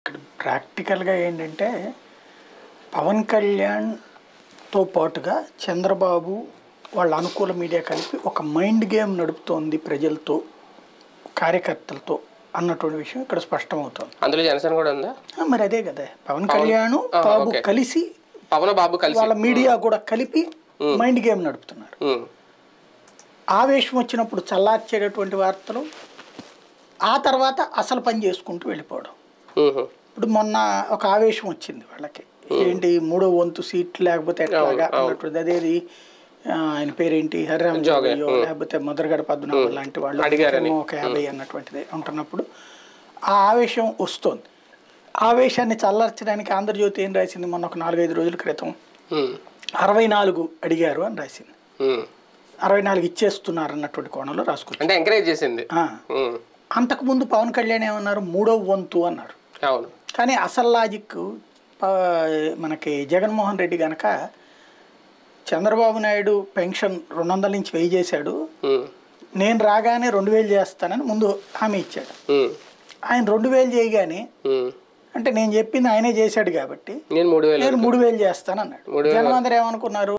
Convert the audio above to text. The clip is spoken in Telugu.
ఇక్కడ ప్రాక్టికల్‌గా ఏంటంటే, పవన్ కళ్యాణ్‌తో పాటుగా చంద్రబాబు వాళ్ళ అనుకూల మీడియా కలిపి ఒక మైండ్ గేమ్ నడుపుతోంది ప్రజలతో, కార్యకర్తలతో అన్నటువంటి విషయం ఇక్కడ స్పష్టమవుతోంది. అందులో జనసేన కూడా ఉందా? మరి అదే కదా! పవన్ కళ్యాణ్, బాబు కలిసి వాళ్ళ మీడియా కూడా కలిపి మైండ్ గేమ్ నడుపుతున్నారు. ఆవేశం వచ్చినప్పుడు చల్లార్చేటటువంటి వార్తలు, ఆ తర్వాత అసలు పని చేసుకుంటూ వెళ్ళిపోవడం. ఇప్పుడు మొన్న ఒక ఆవేశం వచ్చింది వాళ్ళకి, ఏంటి మూడో వంతు సీట్లు లేకపోతే ఎట్లాగా అన్నట్టు. అదేది ఆయన పేరేంటి, హరిరామ్ జోగయ్యో లేకపోతే ముద్రగడ పద్మనాభం లాంటి వాళ్ళు ఒక 50 అన్నటువంటిది ఉంటున్నప్పుడు ఆ ఆవేశం వస్తుంది. ఆవేశాన్ని చల్లార్చడానికి ఆంధ్రజ్యోతి ఏం రాసింది మొన్న ఒక 4-5 రోజుల క్రితం, 64 అడిగారు అని రాసింది. 64 ఇచ్చేస్తున్నారు అన్నటువంటి కోణంలో రాసుకొచ్చింది. ఎంకరేజ్ చేసింది. అంతకుముందు పవన్ కళ్యాణ్ ఏమన్నారు, మూడో వంతు అన్నారు. కానీ అసలు లాజిక్ మనకి జగన్మోహన్ రెడ్డి గనక చంద్రబాబు నాయుడు పెన్షన్ 200 నుంచి 1000 చేశాడు, నేను రాగానే 2000 చేస్తానని ముందు హామీ ఇచ్చాడు. ఆయన 2000 చేయగానే, అంటే నేను చెప్పింది ఆయనే చేశాడు కాబట్టి నేను 3000 చేస్తాను అన్నాడు. జనం అందరూ ఏమనుకున్నారు,